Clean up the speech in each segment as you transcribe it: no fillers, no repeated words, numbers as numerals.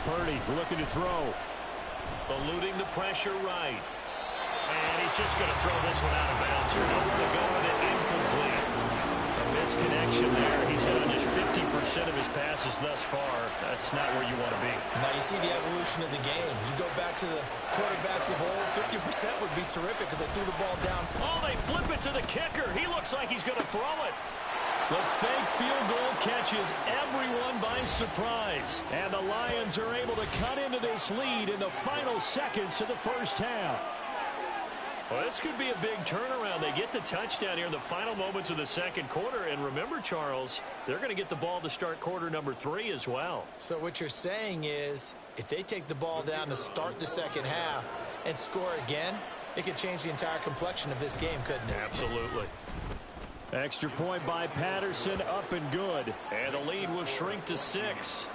Purdy looking to throw. Eluding the pressure right. And he's just going to throw this one out of bounds here. Nowhere to go with it. Incomplete. A misconnection there. He's hit on just 50% of his passes thus far. That's not where you want to be. Now you see the evolution of the game. You go back to the quarterbacks of old, 50% would be terrific because they threw the ball down. Oh, they flip it to the kicker. He looks like he's going to throw it. The fake field goal catches everyone by surprise. And the Lions are able to cut into this lead in the final seconds of the first half. Well, this could be a big turnaround. They get the touchdown here in the final moments of the second quarter. And remember, Charles, they're going to get the ball to start quarter number 3 as well. So what you're saying is if they take the ball down to start the second half and score again, it could change the entire complexion of this game, couldn't it? Absolutely. Extra point by Patterson, up and good. And the lead will shrink to 6.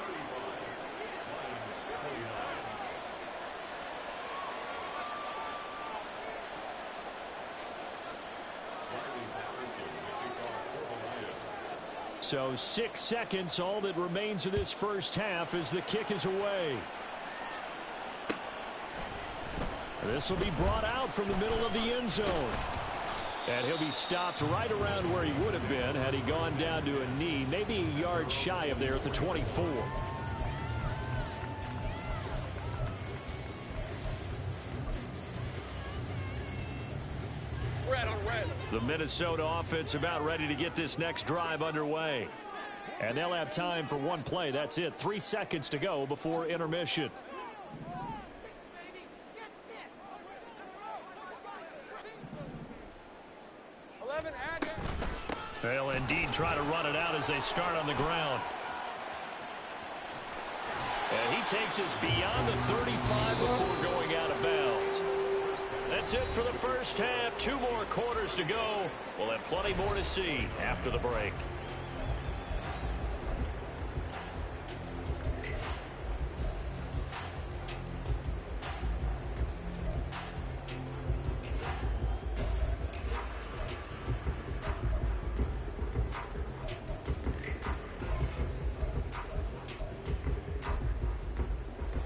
So 6 seconds, all that remains of this first half as the kick is away. This will be brought out from the middle of the end zone. And he'll be stopped right around where he would have been had he gone down to a knee, maybe a yard shy of there at the 24. The Minnesota offense about ready to get this next drive underway. And they'll have time for one play. That's it. 3 seconds to go before intermission. They'll indeed try to run it out as they start on the ground. And he takes us beyond the 35 before going out of bounds. That's it for the first half. 2 more quarters to go. We'll have plenty more to see after the break.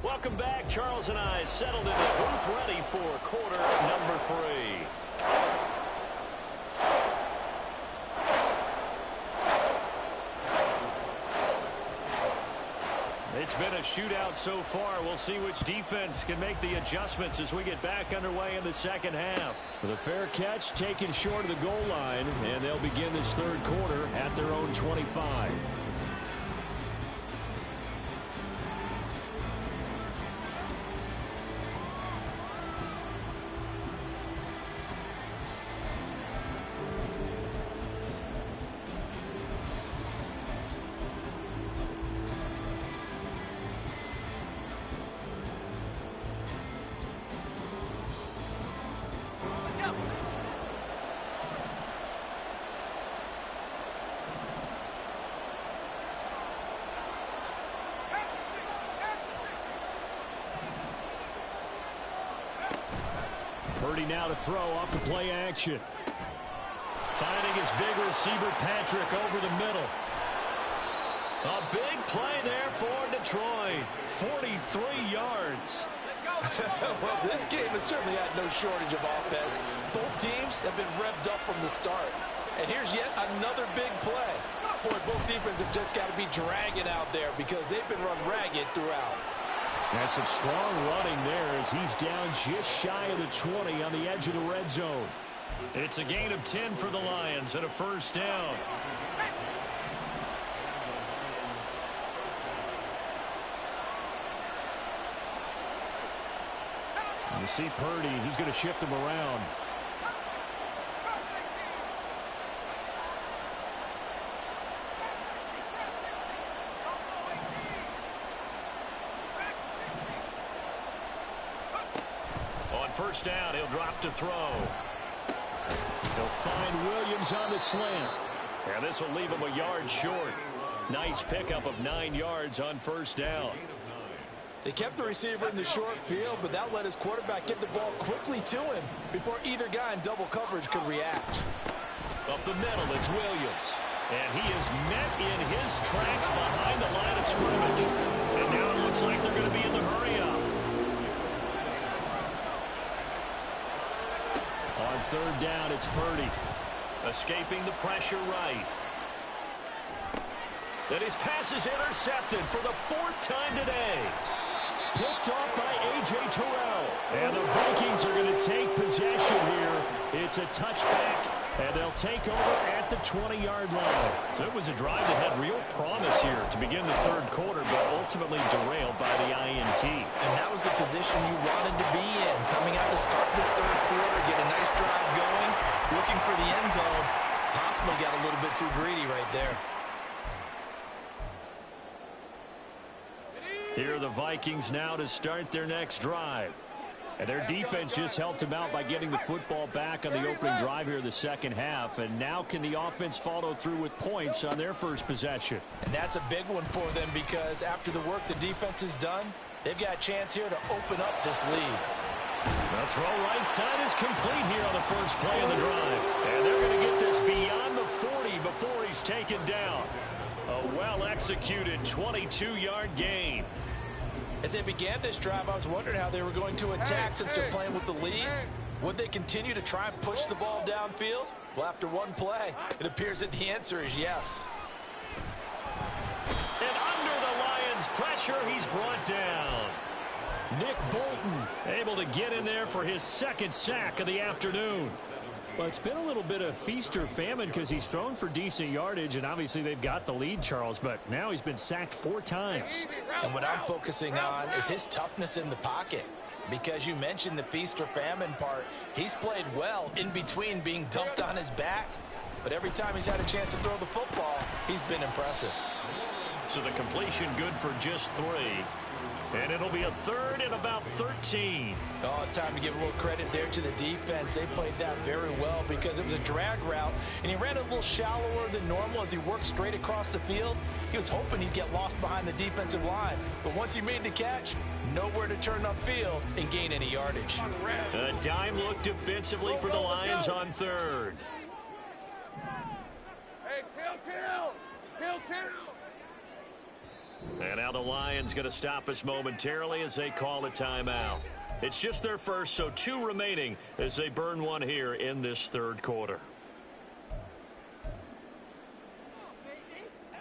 Welcome back. Charles and I settled in the booth ready for quarter number 3. It's been a shootout so far. We'll see which defense can make the adjustments as we get back underway in the second half. The fair catch taken short of the goal line, and they'll begin this third quarter at their own 25. Purdy now to throw off the play action. Finding his big receiver Patrick over the middle. A big play there for Detroit. 43 yards. Well, this game has certainly had no shortage of offense. Both teams have been revved up from the start. And here's yet another big play. Boy, both defenses have just got to be dragging out there because they've been run ragged throughout. That's some strong running there as he's down just shy of the 20 on the edge of the red zone. It's a gain of 10 for the Lions and a first down. You see Purdy, he's going to shift him around. On first down, he'll drop to throw. They'll find Williams on the slant. And this will leave him a yard short. Nice pickup of 9 yards on first down. They kept the receiver in the short field, but that let his quarterback get the ball quickly to him before either guy in double coverage could react. Up the middle, it's Williams. And he is met in his tracks behind the line of scrimmage. And now it looks like they're they're going to be in the hurry-up. On third down, it's Purdy. Escaping the pressure right. And his pass is intercepted for the 4th time today. Picked off by A.J. Terrell. And the Vikings are going to take possession here. It's a touchback, and they'll take over at the 20-yard line. So it was a drive that had real promise here to begin the third quarter, but ultimately derailed by the INT. And that was the position you wanted to be in. Coming out to start this third quarter, get a nice drive going, looking for the end zone. Possibly got a little bit too greedy right there. Here are the Vikings now to start their next drive. And their defense just helped them out by getting the football back on the opening drive here in the second half. And now can the offense follow through with points on their first possession? And that's a big one for them because after the work the defense has done, they've got a chance here to open up this lead. The throw right side is complete here on the first play of the drive. And they're going to get this beyond the 40 before he's taken down. A well-executed 22-yard gain. As they began this drive, I was wondering how they were going to attack since they're playing with the lead. Would they continue to try and push the ball downfield? Well, after one play, it appears that the answer is yes. And under the Lions' pressure, he's brought down. Nick Bolton able to get in there for his second sack of the afternoon. Well, it's been a little bit of feast or famine because he's thrown for decent yardage, and obviously they've got the lead, Charles, but now he's been sacked 4 times. And what I'm focusing on is his toughness in the pocket. Because you mentioned the feast or famine part, he's played well in between being dumped on his back. But every time he's had a chance to throw the football, he's been impressive. So the completion good for just 3. And it'll be a third and about 13. Oh, it's time to give a little credit there to the defense. They played that very well because it was a drag route, and he ran a little shallower than normal as he worked straight across the field. He was hoping he'd get lost behind the defensive line. But once he made the catch, nowhere to turn upfield and gain any yardage. A dime look defensively for the Lions on third. Hey, kill. And now the Lions going to stop us momentarily as they call a timeout. It's just their first, so 2 remaining as they burn one here in this third quarter.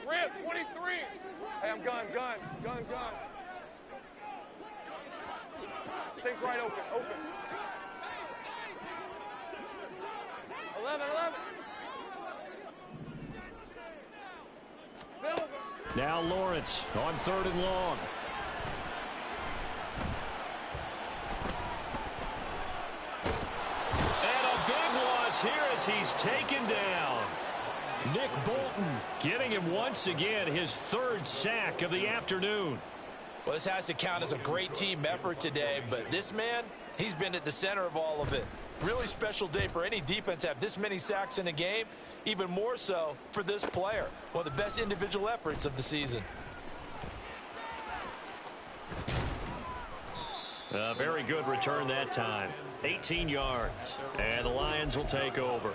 Red 23. Hey, I'm gun. Take right open. 11. Silver. Now Lawrence on 3rd and long. And a big loss here as he's taken down. Nick Bolton getting him once again his 3rd sack of the afternoon. Well, this has to count as a great team effort today, but this man, he's been at the center of all of it. Really special day for any defense to have this many sacks in a game. Even more so for this player. One of the best individual efforts of the season. A very good return that time. 18 yards. And the Lions will take over.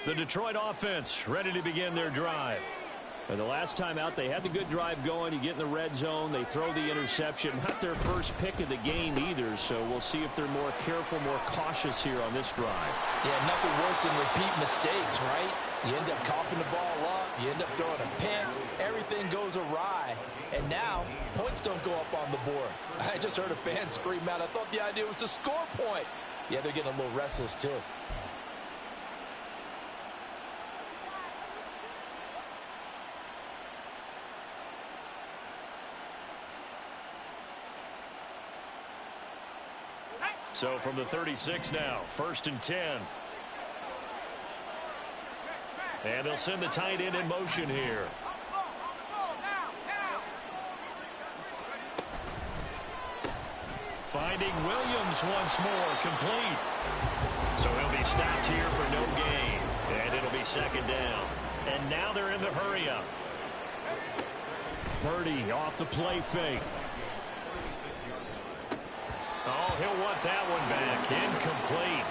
The Detroit offense ready to begin their drive. And the last time out, they had the good drive going. You get in the red zone, they throw the interception. Not their first pick of the game either, so we'll see if they're more careful, more cautious here on this drive. Yeah, nothing worse than repeat mistakes, right? You end up coughing the ball up, you end up throwing a pick, everything goes awry. And now, points don't go up on the board. I just heard a fan scream out, I thought the idea was to score points. Yeah, they're getting a little restless too. So from the 36 now, 1st and 10. And they'll send the tight end in motion here. Finding Williams once more, complete. So he'll be stopped here for no gain. And it'll be 2nd down. And now they're in the hurry-up. Purdy off the play fake. Oh, he'll want that one back. Incomplete.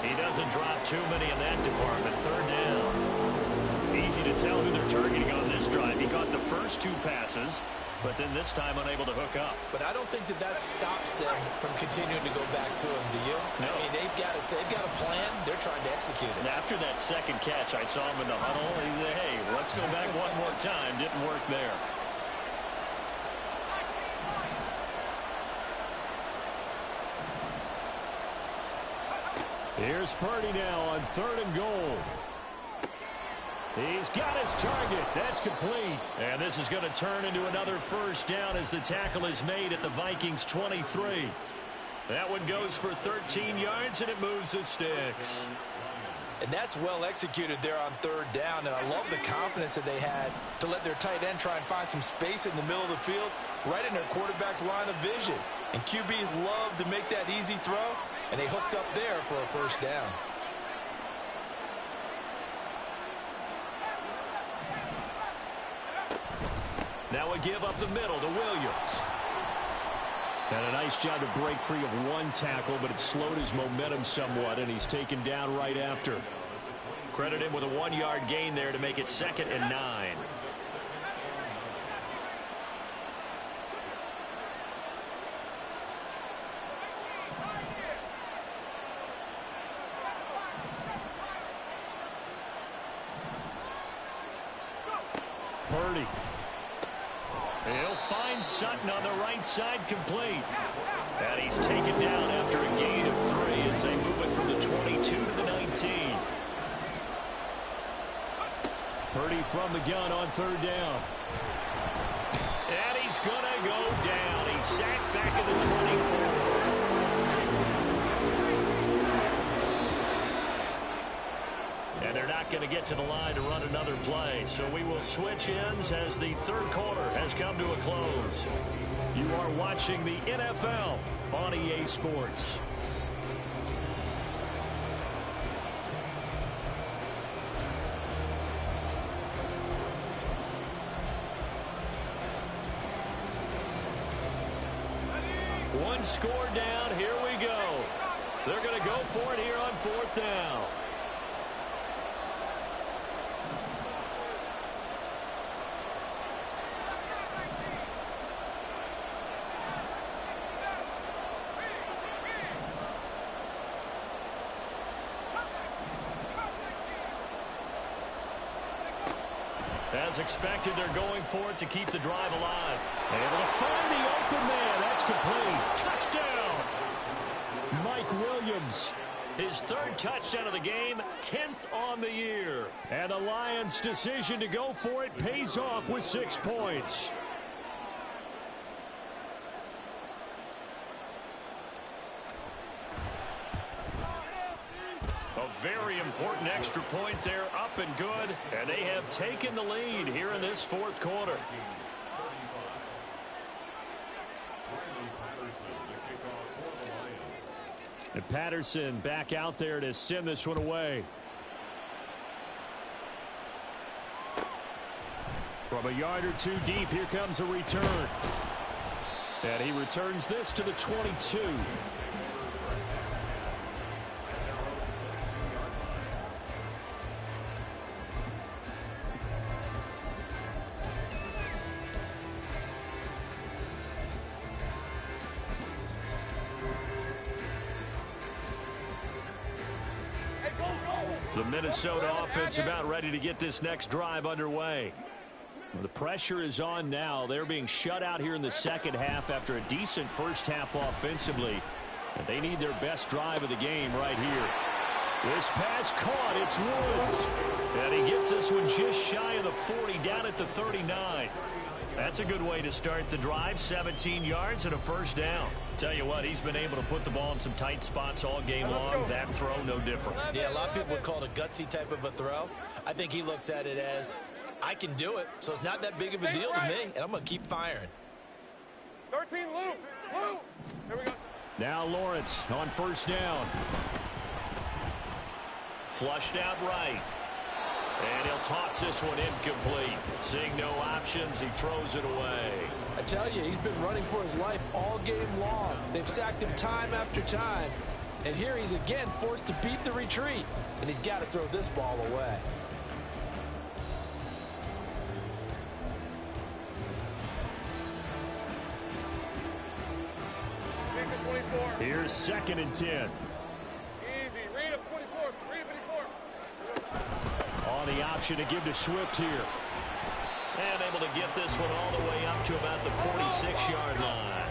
He doesn't drop too many in that department. Third down. Easy to tell who they're targeting on this drive. He caught the first 2 passes, but then this time unable to hook up. But I don't think that stops them from continuing to go back to him, do you? No. I mean, they've got a plan. They're trying to execute it. And after that second catch, I saw him in the huddle. He said, hey, let's go back one more time. Didn't work there. Here's Purdy now on 3rd and goal. He's got his target. That's complete. And this is going to turn into another first down as the tackle is made at the Vikings 23. That one goes for 13 yards, and it moves the sticks. And that's well executed there on 3rd down. And I love the confidence that they had to let their tight end try and find some space in the middle of the field, right in their quarterback's line of vision. And QBs love to make that easy throw, and they hooked up there for a first down. Now a give up the middle to Williams. Had a nice job to break free of one tackle, but it slowed his momentum somewhat, and he's taken down right after. Credit him with a 1-yard gain there to make it 2nd and 9. Purdy. He'll find Sutton on the right side, complete. And he's taken down after a gain of 3 as they move it from the 22 to the 19. Purdy from the gun on 3rd down. And he's going to go down. He's sacked back at the 24. And they're not going to get to the line to run another play. So we will switch ends as the 3rd quarter has come to a close. You are watching the NFL on EA Sports. One score down. Here we go. They're going to go for it here on 4th down. As expected, they're going for it to keep the drive alive. Able to find the open man. That's complete. Touchdown! Mike Williams. His 3rd touchdown of the game, 10th on the year. And the Lions' decision to go for it pays off with 6 points. A very important extra point there, up and good. And they have taken the lead here in this 4th quarter. And Patterson back out there to send this one away. From a yard or 2 deep, here comes a return. And he returns this to the 22. The Minnesota offense about ready to get this next drive underway. Well, the pressure is on now. They're being shut out here in the 2nd half after a decent first half offensively. And they need their best drive of the game right here. This pass caught. It's Woods. And he gets this one just shy of the 40, down at the 39. That's a good way to start the drive. 17 yards and a first down. Tell you what, he's been able to put the ball in some tight spots all game long. That throw, no different. Yeah, a lot of people would call it a gutsy type of a throw. I think he looks at it as, I can do it, so it's not that big of a deal to me, and I'm going to keep firing. 13, Lou. Lou. Here we go. Now Lawrence on 1st down. Flushed out right. And he'll toss this one incomplete. Seeing no options, he throws it away. I tell you, he's been running for his life all game long. They've sacked him time after time. And here he's again forced to beat the retreat. And he's got to throw this ball away. Here's 2nd and 10. Easy. Read him, 24. Read him, 24. On the option to give to Swift here. And able to get this one all the way up to about the 46-yard line.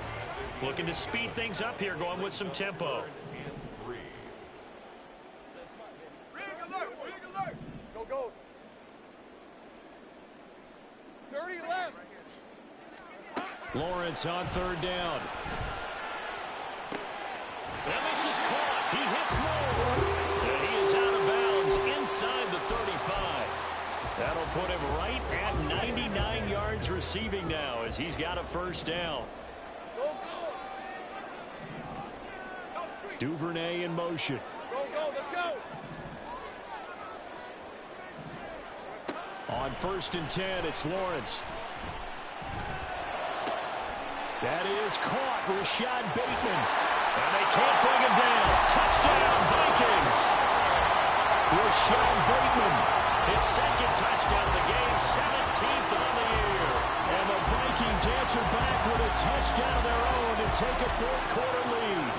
Looking to speed things up here, going with some tempo. Rig alert. Go. 30 left. Lawrence on 3rd down. And this is caught. He hits low. And he is out of bounds inside the 35. That'll put him right at 99 yards receiving now as he's got a 1st down. Go. Duvernay in motion. Go. Let's go. On 1st and 10, it's Lawrence. That is caught. Rashad Bateman. And they can't bring him down. Touchdown, Vikings. Rashad Bateman. His 2nd touchdown of the game, 17th on the year. And the Vikings answer back with a touchdown of their own to take a 4th quarter lead.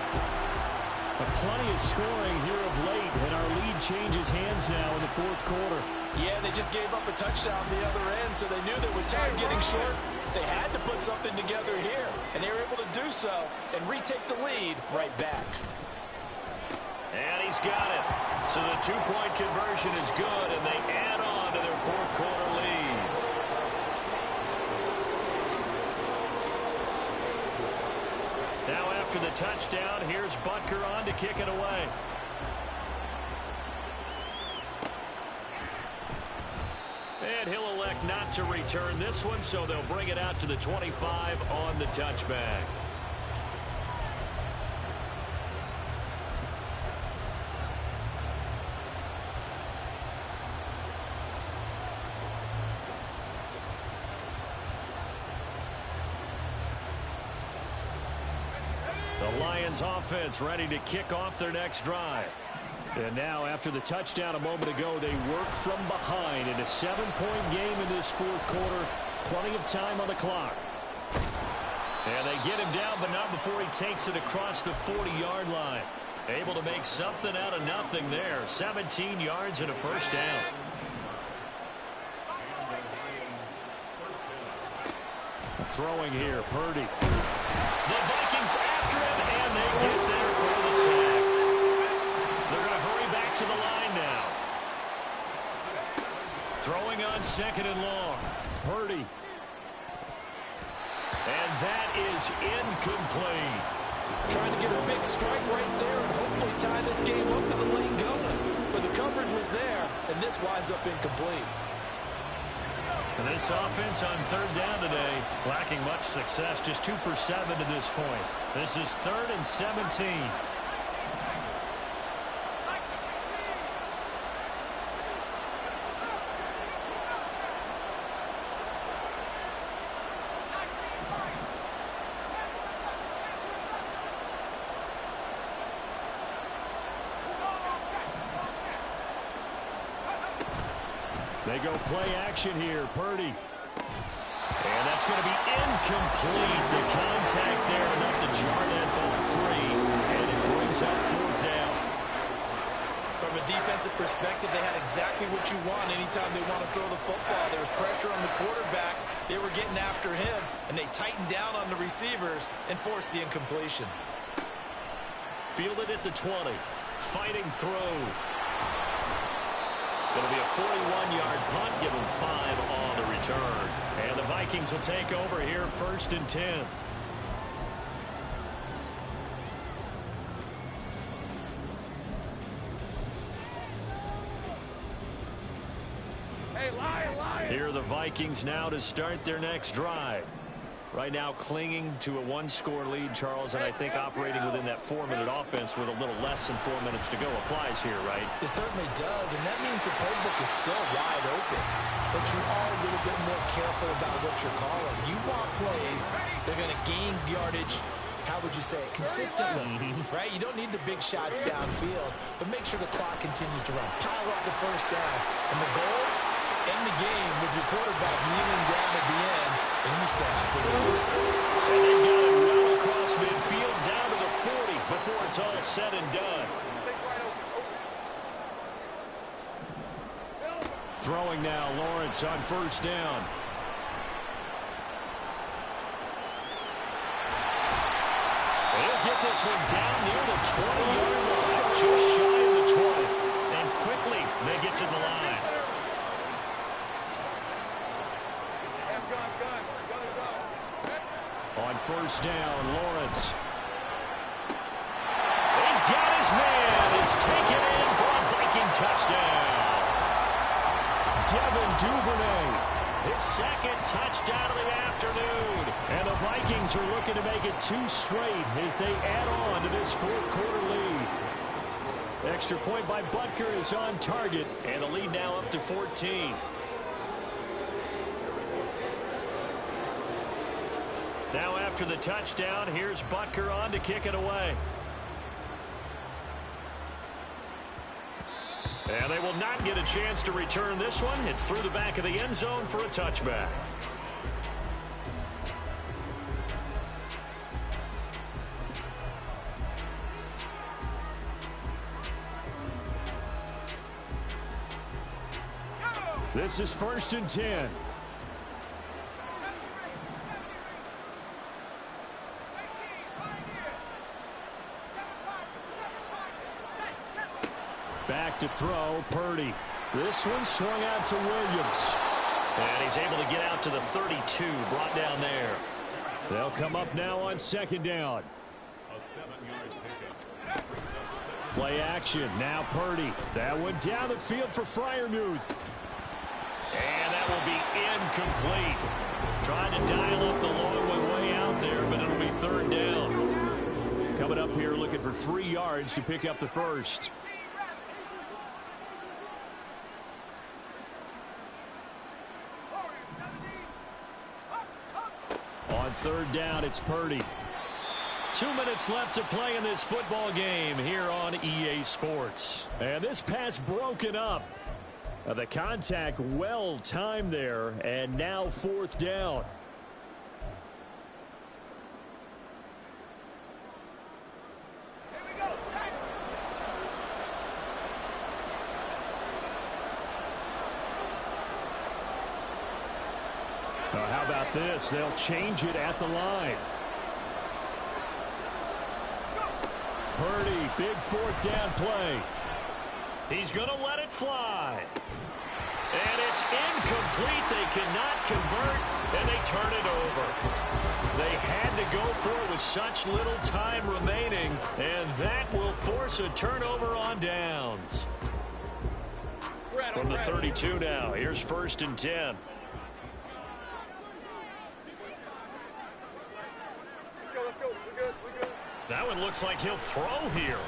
Plenty of scoring here of late, and our lead changes hands now in the 4th quarter. Yeah, they just gave up a touchdown on the other end, so they knew that with time getting short, they had to put something together here. And they were able to do so and retake the lead right back. And he's got it. So the 2-point conversion is good, and they add on to their 4th quarter lead. Now after the touchdown, here's Butker on to kick it away. And he'll elect not to return this one, so they'll bring it out to the 25 on the touchback. The Lions offense ready to kick off their next drive. And now, after the touchdown a moment ago, they work from behind in a 7-point game in this 4th quarter. Plenty of time on the clock. And they get him down, but not before he takes it across the 40-yard line. Able to make something out of nothing there. 17 yards and a 1st down. Throwing here, Purdy. The Vikings after him, and they get there for the sack. They're going to hurry back to the line now. Throwing on 2nd and long. Purdy. And that is incomplete. Trying to get a big strike right there and hopefully tie this game up to the lane going. But the coverage was there, and this winds up incomplete. And this offense on 3rd down today, lacking much success, just 2 for 7 to this point. This is 3rd and 17. They go play action here. Purdy. And that's going to be incomplete. The contact there enough to jar that ball free. And it brings up 4th down. From a defensive perspective, they had exactly what you want anytime they want to throw the football. There was pressure on the quarterback. They were getting after him, and they tightened down on the receivers and forced the incompletion. Fielded at the 20. Fighting through. Going to be a 41-yard punt. Give them 5 on the return. And the Vikings will take over here 1st and 10. Hey, Lion. Here are the Vikings now to start their next drive. Right now clinging to a one-score lead, Charles, and I think operating within that 4-minute offense with a little less than 4 minutes to go applies here, right? It certainly does, and that means the playbook is still wide open. But you are a little bit more careful about what you're calling. You want plays that are going to gain yardage, how would you say it, consistently, right? You don't need the big shots downfield, but make sure the clock continues to run. Pile up the first down. And the goal, end the game with your quarterback kneeling down at the end, and you still have the lead. And they got it well across midfield down to the 40 before it's all said and done. Throwing now, Lawrence on first down. He'll get this one down near the 20-yard line, just shy of the 20. And quickly, they get to the line. On first down, Lawrence. He's got his man. It's taken in for a Viking touchdown. Devin Duvernay, His second touchdown of the afternoon. and the Vikings are looking to make it 2 straight as they add on to this fourth-quarter lead. Extra point by Butker is on target, And the lead now up to 14. Now after the touchdown, here's Butker on to kick it away. And they will not get a chance to return this one. It's through the back of the end zone for a touchback. This is 1st and 10. Back to throw, Purdy. This one swung out to Williams. And he's able to get out to the 32, brought down there. They'll come up now on 2nd down. Play action. Now Purdy. That one down the field for Freiermuth. And that will be incomplete. Trying to dial up the long one way out there, but it'll be 3rd down. Coming up here looking for 3 yards to pick up the first. On 3rd down, it's Purdy. 2 minutes left to play in this football game here on EA Sports. And this pass broken up. The contact well timed there, and now 4th down. How about this? They'll change it at the line. Purdy, big 4th down play. He's going to let it fly. And it's incomplete. They cannot convert, and they turn it over. They had to go for it with such little time remaining, and that will force a turnover on downs. From the 32 now, here's 1st and 10. Let's go. We're good. That one looks like he'll throw here.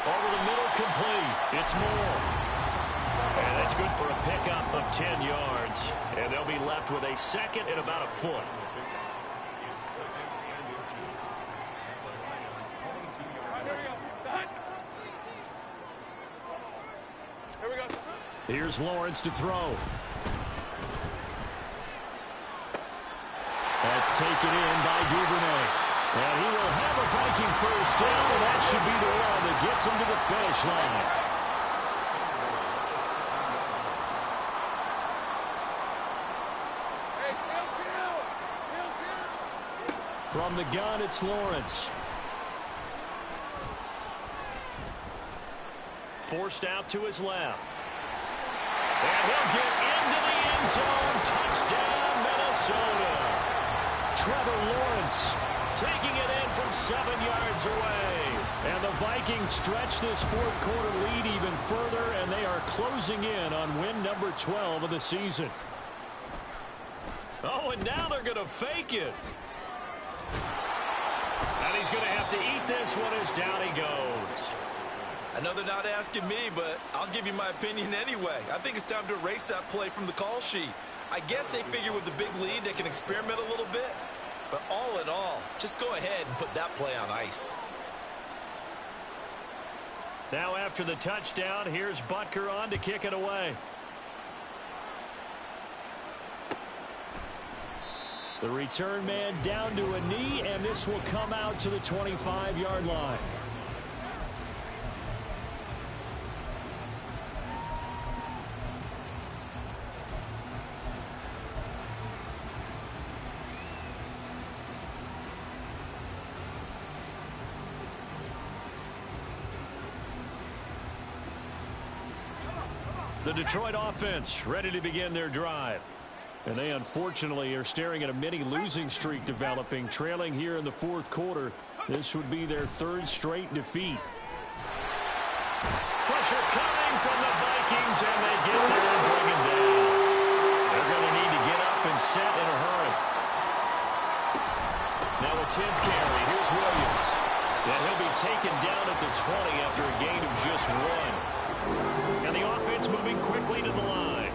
Over the middle, complete. It's Moore. And that's good for a pickup of 10 yards. And they'll be left with a 2nd and about a foot. Here we go. Here's Lawrence to throw. That's taken in by Duvernay. And he will have a Viking first down, and that should be the one that gets him to the finish line. From the gun, it's Lawrence. Forced out to his left. And he'll get into the end zone. Touchdown, Minnesota. Trevor Lawrence Taking it in from 7 yards away. And the Vikings stretch this fourth-quarter lead even further, and they are closing in on win number 12 of the season. Oh, and now they're going to fake it. And he's going to have to eat this one as down he goes. I know they're not asking me, but I'll give you my opinion anyway. I think it's time to erase that play from the call sheet. I guess they figure with the big lead they can experiment a little bit. But all in all, just go ahead and put that play on ice. Now after the touchdown, here's Butker on to kick it away. The return man down to a knee, and this will come out to the 25-yard line. The Detroit offense ready to begin their drive. And they unfortunately are staring at a mini losing streak developing, trailing here in the fourth quarter. This would be their third straight defeat. Pressure coming from the Vikings, and they get there and bring it down. They're going to need to get up and set in a hurry. Now a 10th carry. Here's Williams. And he'll be taken down at the 20 after a gain of just 1. And the offense moving quickly to the line.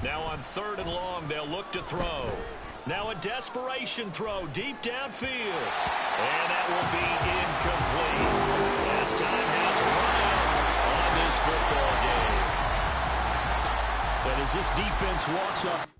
Now on 3rd and long, they'll look to throw. Now a desperation throw deep downfield. And that will be incomplete. As time has run out on this football game. And as this defense walks up